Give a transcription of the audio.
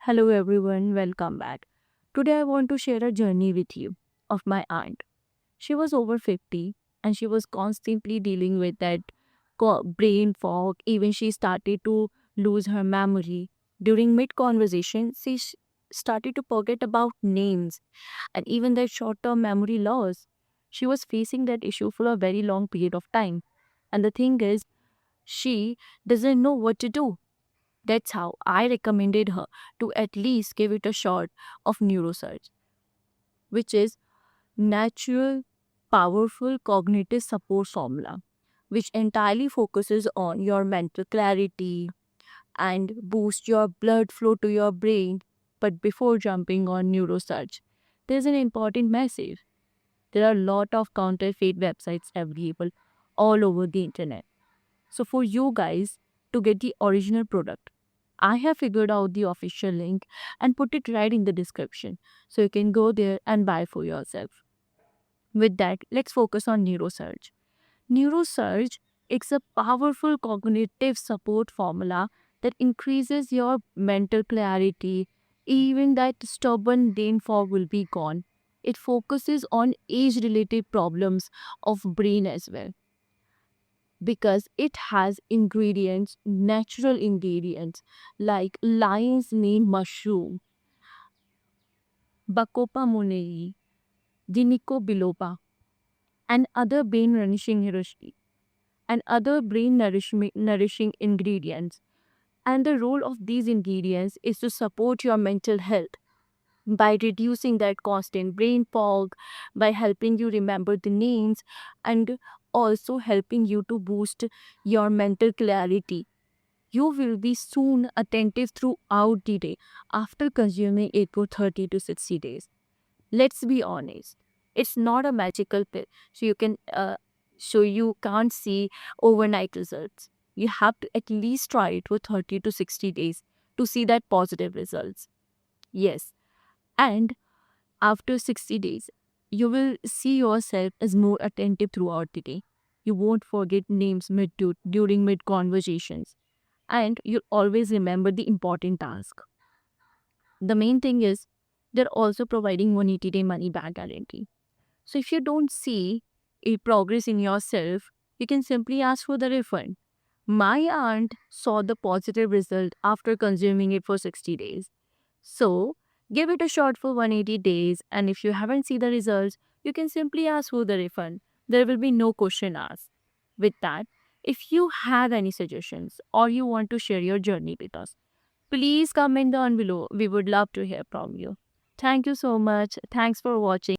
Hello everyone, welcome back. Today I want to share a journey with you of my aunt. She was over 50 and she was constantly dealing with that brain fog. Even she started to lose her memory. During mid conversation, she started to forget about names and even that short term memory loss. She was facing that issue for a very long period of time. And the thing is, she doesn't know what to do. That's how I recommended her to at least give it a shot of neurosurge, which is natural, powerful cognitive support formula, which entirely focuses on your mental clarity and boosts your blood flow to your brain. But before jumping on neurosurge, there's an important message. There are a lot of counterfeit websites available all over the internet. So for you guys to get the original product, I have figured out the official link and put it right in the description so you can go there and buy for yourself. With that, let's focus on Neurosurge. Neurosurge is a powerful cognitive support formula that increases your mental clarity. Even that stubborn brain fog will be gone. It focuses on age-related problems of brain as well because it has ingredients, natural ingredients like lion's mane mushroom, Bacopa monnieri, Ginkgo biloba, and other brain nourishing ingredients. And the role of these ingredients is to support your mental health by reducing that constant brain fog, by helping you remember the names, and also helping you to boost your mental clarity. You will be soon attentive throughout the day after consuming it for 30 to 60 days. Let's be honest. It's not a magical pill, so you can't see overnight results. You have to at least try it for 30 to 60 days to see that positive results. Yes. And after 60 days, you will see yourself as more attentive throughout the day. You won't forget names during mid conversations and you'll always remember the important task. The main thing is they're also providing 180-day money back guarantee. So if you don't see a progress in yourself, you can simply ask for the refund. My aunt saw the positive result after consuming it for 60 days. So give it a shot for 180 days and if you haven't seen the results, you can simply ask for the refund. There will be no question asked. With that, if you have any suggestions or you want to share your journey with us, please comment down below. We would love to hear from you. Thank you so much. Thanks for watching.